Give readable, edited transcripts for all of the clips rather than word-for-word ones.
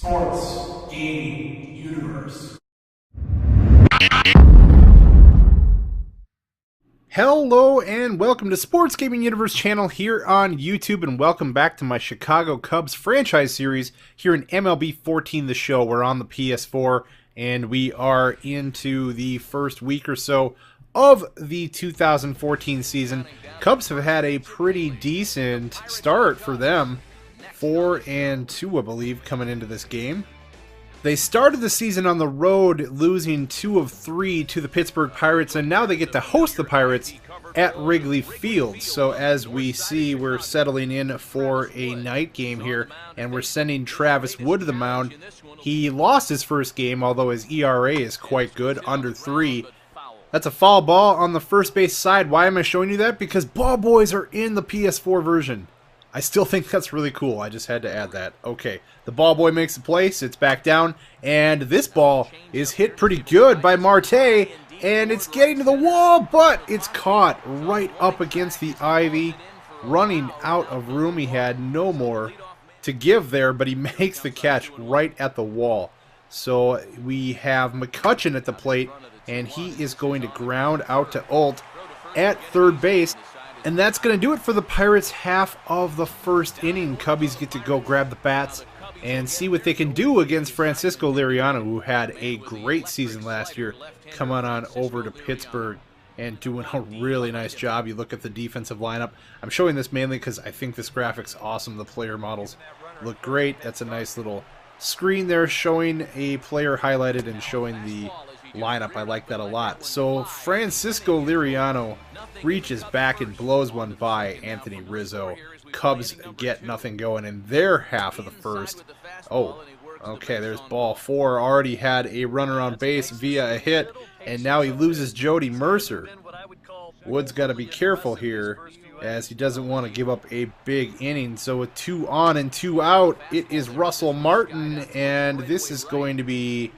Sports Gaming Universe. Hello and welcome to Sports Gaming Universe channel here on YouTube, and welcome back to my Chicago Cubs franchise series here in MLB 14 The Show. We're on the PS4 and we are into the first week or so of the 2014 season. Cubs have had a pretty decent start for them. 4-2, I believe, coming into this game. They started the season on the road, losing 2 of 3 to the Pittsburgh Pirates, and now they get to host the Pirates at Wrigley Field. So as we see, we're settling in for a night game here, and we're sending Travis Wood to the mound. He lost his first game, although his ERA is quite good, under 3. That's a foul ball on the first base side. Why am I showing you that? Because ball boys are in the PS4 version. I still think that's really cool. I just had to add that. Okay, the ball boy makes the play, sits back down, and this ball is hit pretty good by Marte, and it's getting to the wall, but it's caught right up against the ivy, running out of room. He had no more to give there, but he makes the catch right at the wall. So we have McCutchen at the plate, and he is going to ground out to Alt at third base. And that's going to do it for the Pirates' half of the first inning. Cubbies get to go grab the bats and see what they can do against Francisco Liriano, who had a great season last year, coming on over to Pittsburgh and doing a really nice job. You look at the defensive lineup. I'm showing this mainly because I think this graphic's awesome. The player models look great. That's a nice little screen there showing a player highlighted and showing the lineup. I like that a lot. So Francisco Liriano reaches back and blows one by Anthony Rizzo. Cubs get nothing going in their half of the first. Oh, okay, there's ball 4. Already had a runner on base via a hit, and now he loses Jody Mercer. Wood's got to be careful here, as he doesn't want to give up a big inning. So with 2 on and 2 out, it is Russell Martin, and this is going to be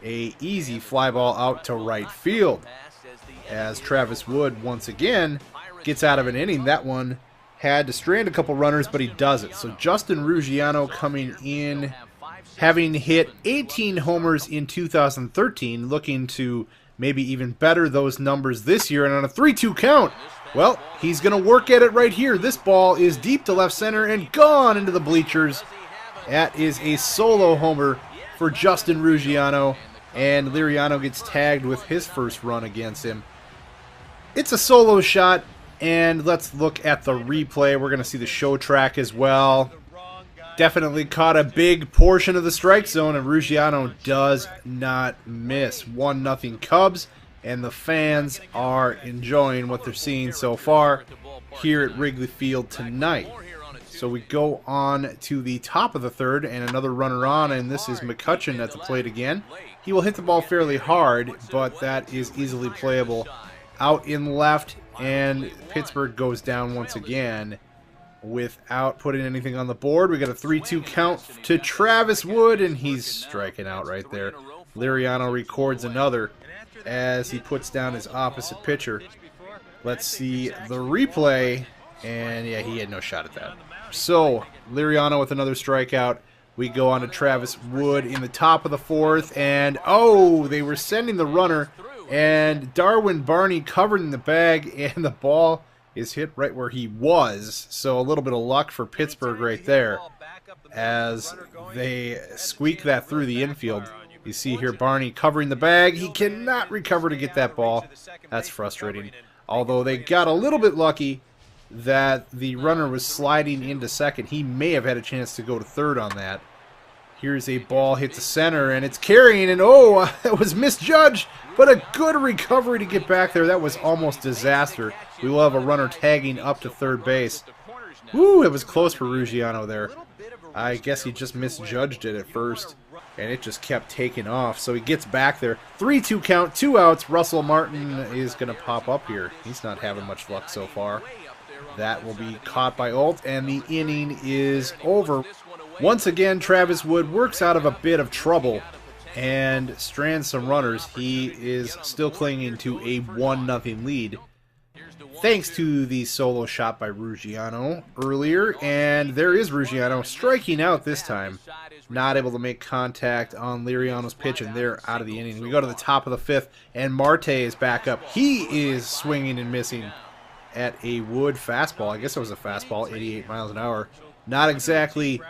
a easy fly ball out to right field, as Travis Wood once again gets out of an inning. That one had to strand a couple runners, but he does it. So Justin Ruggiano coming in, having hit 18 homers in 2013, looking to maybe even better those numbers this year. And on a 3-2 count, well, he's going to work at it right here. This ball is deep to left center and gone into the bleachers. That is a solo homer for Justin Ruggiano, and Liriano gets tagged with his first run against him. It's a solo shot, and let's look at the replay. We're going to see the show track as well. Definitely caught a big portion of the strike zone, and Ruggiano does not miss. 1-0 Cubs, and the fans are enjoying what they're seeing so far here at Wrigley Field tonight. So we go on to the top of the third, and another runner on, and this is McCutchen at the plate again. He will hit the ball fairly hard, but that is easily playable out in left, and Pittsburgh goes down once again without putting anything on the board. We got a 3-2 count to Travis Wood, and he's striking out right there. Liriano records another as he puts down his opposite pitcher. Let's see the replay, and yeah, he had no shot at that. So, Liriano with another strikeout. We go on to Travis Wood in the top of the fourth, and oh, they were sending the runner, and Darwin Barney covered in the bag, and the ball is hit right where he was. So a little bit of luck for Pittsburgh right there, as they squeak that through the infield. You see here Barney covering the bag. He cannot recover to get that ball. That's frustrating. Although they got a little bit lucky that the runner was sliding into second. He may have had a chance to go to third on that. Here's a ball hit to center, and it's carrying, and oh, that was misjudged, but a good recovery to get back there. That was almost disaster. We will have a runner tagging up to third base. Woo, it was close for Ruggiano there. I guess he just misjudged it at first, and it just kept taking off. So he gets back there. 3-2 count, 2 outs. Russell Martin is going to pop up here. He's not having much luck so far. That will be caught by Alt, and the inning is over. Once again, Travis Wood works out of a bit of trouble and strands some runners. He is still clinging to a 1-0 lead. thanks to the solo shot by Ruggiano earlier. And there is Ruggiano striking out this time. Not able to make contact on Liriano's pitch, and they're out of the inning. We go to the top of the 5th, and Marte is back up. He is swinging and missing at a Wood fastball. I guess it was a fastball, 88 miles an hour. Not exactly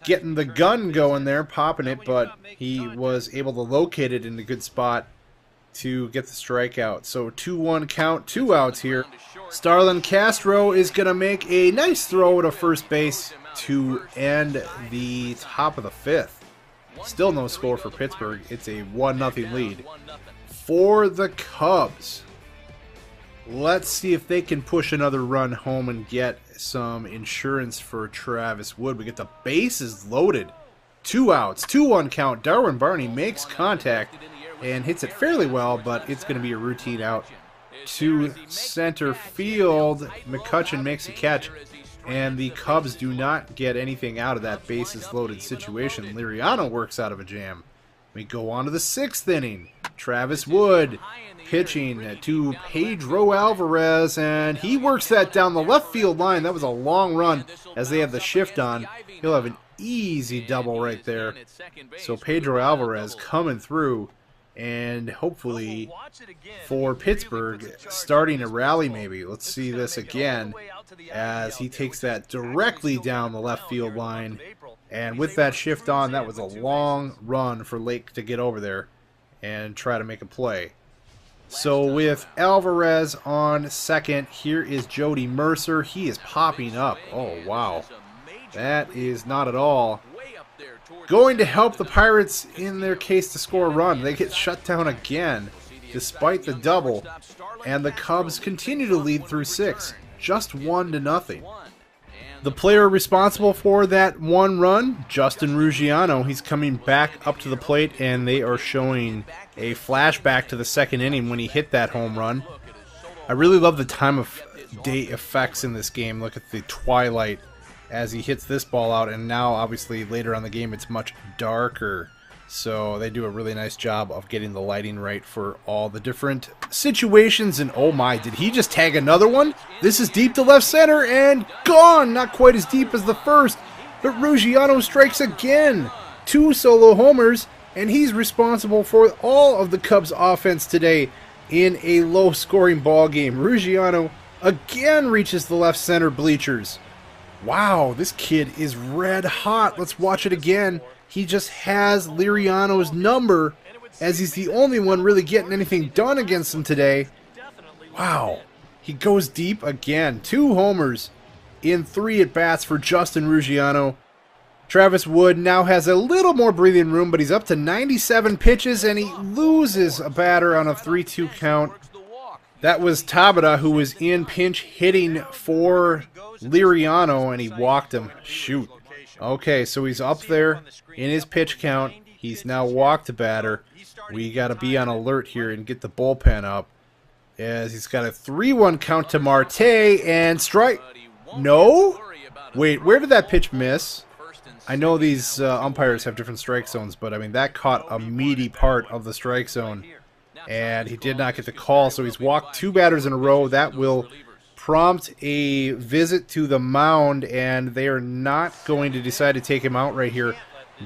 getting the gun going there, popping it, but he was able to locate it in a good spot to get the strikeout. So 2-1 count, 2 outs here. Starlin Castro is going to make a nice throw to first base to end the top of the 5th. Still no score for Pittsburgh. It's a 1-0 lead. For the Cubs, let's see if they can push another run home and get some insurance for Travis Wood. We get the bases loaded. 2 outs, 2-1 count. Darwin Barney makes contact and hits it fairly well, but it's going to be a routine out to center field. McCutchen makes a catch, and the Cubs do not get anything out of that bases loaded situation. Liriano works out of a jam. We go on to the 6th inning. Travis Wood pitching to Pedro Alvarez, and he works that down the left field line. That was a long run as they have the shift on. He'll have an easy double right there. So Pedro Alvarez coming through, and hopefully for Pittsburgh starting a rally maybe. Let's see this again as he takes that directly down the left field line. And with that shift on, that was a long run for Lake to get over there and try to make a play. So with Alvarez on second, here is Jody Mercer. He is popping up. Oh, wow. That is not at all going to help the Pirates in their case to score a run. They get shut down again despite the double, and the Cubs continue to lead through 6, just 1-0. The player responsible for that one run, Justin Ruggiano, he's coming back up to the plate, and they are showing a flashback to the 2nd inning when he hit that home run. I really love the time of day effects in this game. Look at the twilight as he hits this ball out, and now obviously later on the game it's much darker. So they do a really nice job of getting the lighting right for all the different situations. And oh my, did he just tag another one? This is deep to left center and gone! Not quite as deep as the first, but Ruggiano strikes again. 2 solo homers, and he's responsible for all of the Cubs offense today in a low-scoring ball game. Ruggiano again reaches the left center bleachers. Wow, this kid is red hot. Let's watch it again. He just has Liriano's number, as he's the only one really getting anything done against him today. Wow. He goes deep again. 2 homers in 3 at-bats for Justin Ruggiano. Travis Wood now has a little more breathing room, but he's up to 97 pitches, and he loses a batter on a 3-2 count. That was Tabata, who was in pinch hitting for Liriano, and he walked him. Shoot. Okay, so he's up there in his pitch count. He's now walked a batter. We got to be on alert here and get the bullpen up, as he's got a 3-1 count to Marte, and strike. No? Wait, where did that pitch miss? I know these umpires have different strike zones, but I mean, that caught a meaty part of the strike zone, and he did not get the call, so he's walked 2 batters in a row. That will prompt a visit to the mound, and they are not going to decide to take him out right here,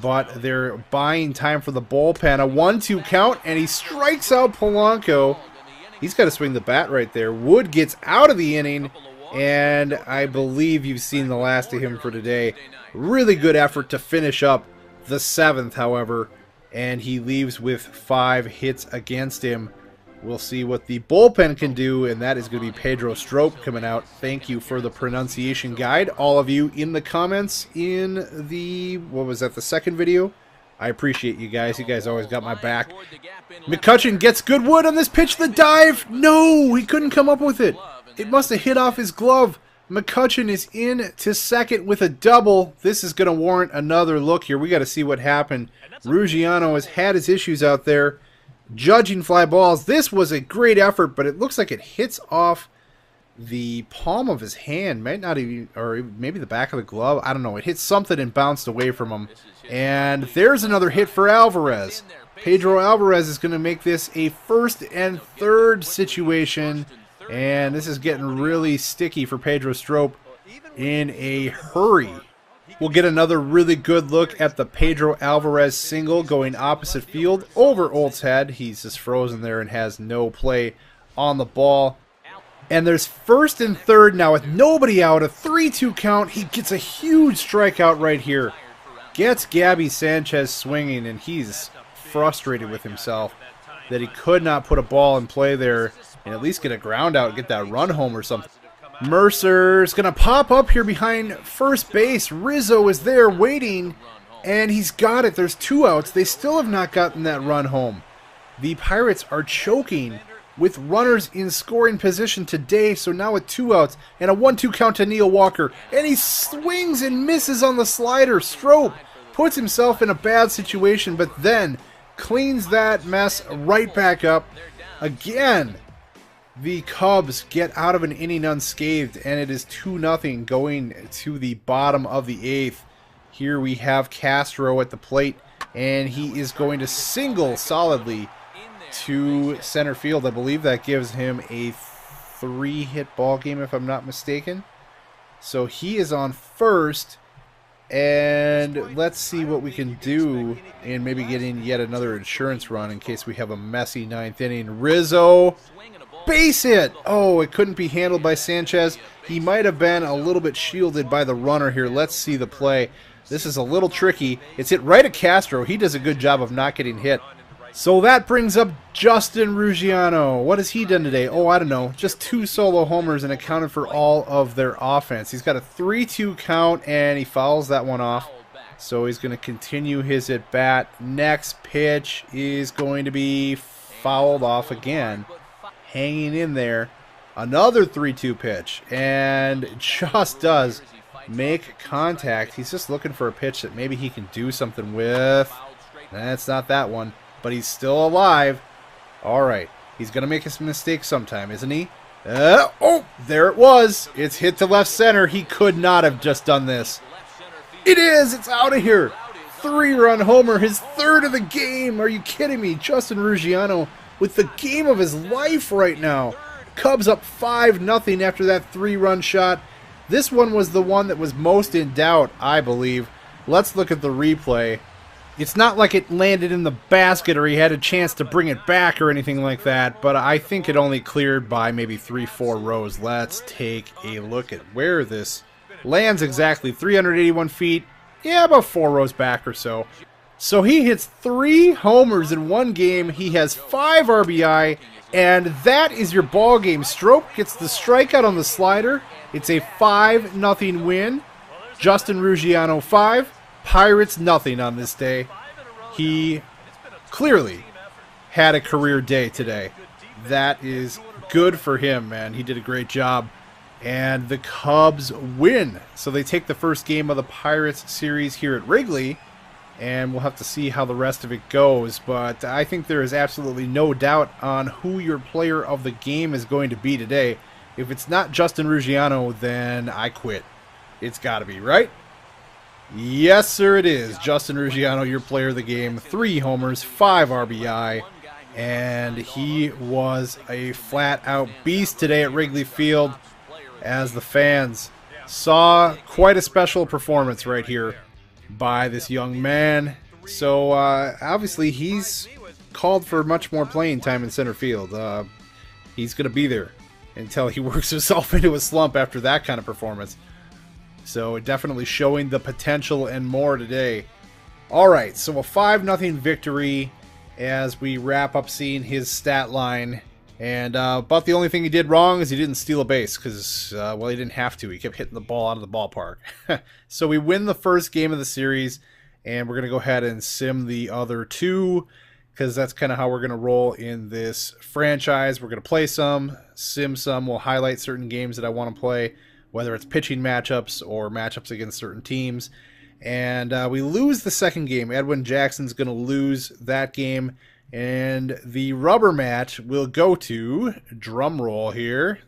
but they're buying time for the bullpen. A 1-2 count, and he strikes out Polanco. He's got to swing the bat right there. Wood gets out of the inning, and I believe you've seen the last of him for today. Really good effort to finish up the 7th, however, and he leaves with 5 hits against him. We'll see what the bullpen can do, and that is going to be Pedro Strop coming out. Thank you for the pronunciation guide, all of you in the comments in the, what was that, the 2nd video? I appreciate you guys. You guys always got my back. McCutchen gets good wood on this pitch. The dive. No, he couldn't come up with it. It must have hit off his glove. McCutchen is in to second with a double. This is going to warrant another look here. We got to see what happened. Ruggiano has had his issues out there judging fly balls. This was a great effort, but it looks like it hits off the palm of his hand. Might not even, or maybe the back of the glove. I don't know. It hit something and bounced away from him. And there's another hit for Alvarez. Pedro Alvarez is going to make this a 1st and 3rd situation. And this is getting really sticky for Pedro Strop in a hurry. We'll get another really good look at the Pedro Alvarez single going opposite field over Olt's head. He's just frozen there and has no play on the ball. And there's first and third now with nobody out. A 3-2 count. He gets a huge strikeout right here. Gets Gabby Sanchez swinging, and he's frustrated with himself that he could not put a ball in play there and at least get a ground out, get that run home or something. Mercer's going to pop up here behind first base. Rizzo is there waiting, and he's got it. There's 2 outs. They still have not gotten that run home. The Pirates are choking with runners in scoring position today, so now with 2 outs and a 1-2 count to Neil Walker, and he swings and misses on the slider. Strop puts himself in a bad situation, but then cleans that mess right back up. Again, the Cubs get out of an inning unscathed, and it is 2-0 going to the bottom of the 8th. Here we have Castro at the plate, and he is going to single solidly to center field. I believe that gives him a 3-hit ball game, if I'm not mistaken. So he is on first, and let's see what we can do and maybe get in yet another insurance run in case we have a messy 9th inning. Rizzo, base hit. Oh, it couldn't be handled by Sanchez. He might have been a little bit shielded by the runner here. Let's see the play. This is a little tricky. It's hit right at Castro. He does a good job of not getting hit. So that brings up Justin Ruggiano. What has he done today? Oh, I don't know. Just 2 solo homers and accounted for all of their offense. He's got a 3-2 count, and he fouls that one off. So he's going to continue his at-bat. Next pitch is going to be fouled off again. Hanging in there. Another 3-2 pitch, and just does make contact. He's just looking for a pitch that maybe he can do something with. That's not that one. But he's still alive. Alright. He's going to make a mistake sometime, isn't he? Oh, there it was. It's hit to left center. He could not have just done this. It is. It's out of here. 3-run homer. His 3rd of the game. Are you kidding me? Justin Ruggiano with the game of his life right now. Cubs up 5-0 after that 3-run shot. This one was the one that was most in doubt, I believe. Let's look at the replay. It's not like it landed in the basket or he had a chance to bring it back or anything like that, but I think it only cleared by maybe 3-4 rows. Let's take a look at where this lands exactly. 381 feet, yeah, about 4 rows back or so. So he hits 3 homers in one game. He has 5 RBI, and that is your ball game. Strop gets the strikeout on the slider. It's a 5-0 win. Justin Ruggiano 5. Pirates nothing on this day. He clearly had a career day today. That is good for him, man. He did a great job. And the Cubs win. So they take the first game of the Pirates series here at Wrigley. And we'll have to see how the rest of it goes. But I think there is absolutely no doubt on who your player of the game is going to be today. If it's not Justin Ruggiano, then I quit. It's got to be, right? Yes, sir, it is. Justin Ruggiano, your player of the game. 3 homers, 5 RBI, and he was a flat-out beast today at Wrigley Field as the fans saw quite a special performance right here by this young man. So, obviously, he's called for much more playing time in center field. He's going to be there until he works himself into a slump after that kind of performance. So definitely showing the potential and more today. Alright, so a 5-0 victory as we wrap up seeing his stat line. And about the only thing he did wrong is he didn't steal a base because, well, he didn't have to. He kept hitting the ball out of the ballpark. So we win the first game of the series, and we're going to go ahead and sim the other 2 because that's kind of how we're going to roll in this franchise. We're going to play some, sim some. We'll highlight certain games that I want to play, whether it's pitching matchups or matchups against certain teams. And we lose the second game. Edwin Jackson's going to lose that game. And the rubber match will go to, drum roll here,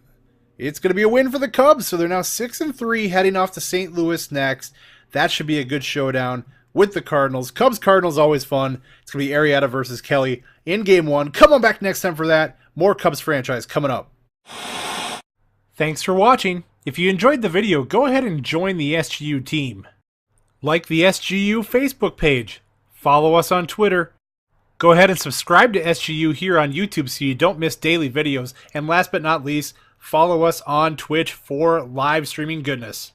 it's going to be a win for the Cubs. So they're now 6-3 heading off to St. Louis next. That should be a good showdown with the Cardinals. Cubs-Cardinals always fun. It's going to be Arrieta versus Kelly in Game 1. Come on back next time for that. More Cubs franchise coming up. Thanks for watching. If you enjoyed the video, go ahead and join the SGU team. Like the SGU Facebook page. Follow us on Twitter. Go ahead and subscribe to SGU here on YouTube so you don't miss daily videos. And last but not least, follow us on Twitch for live streaming goodness.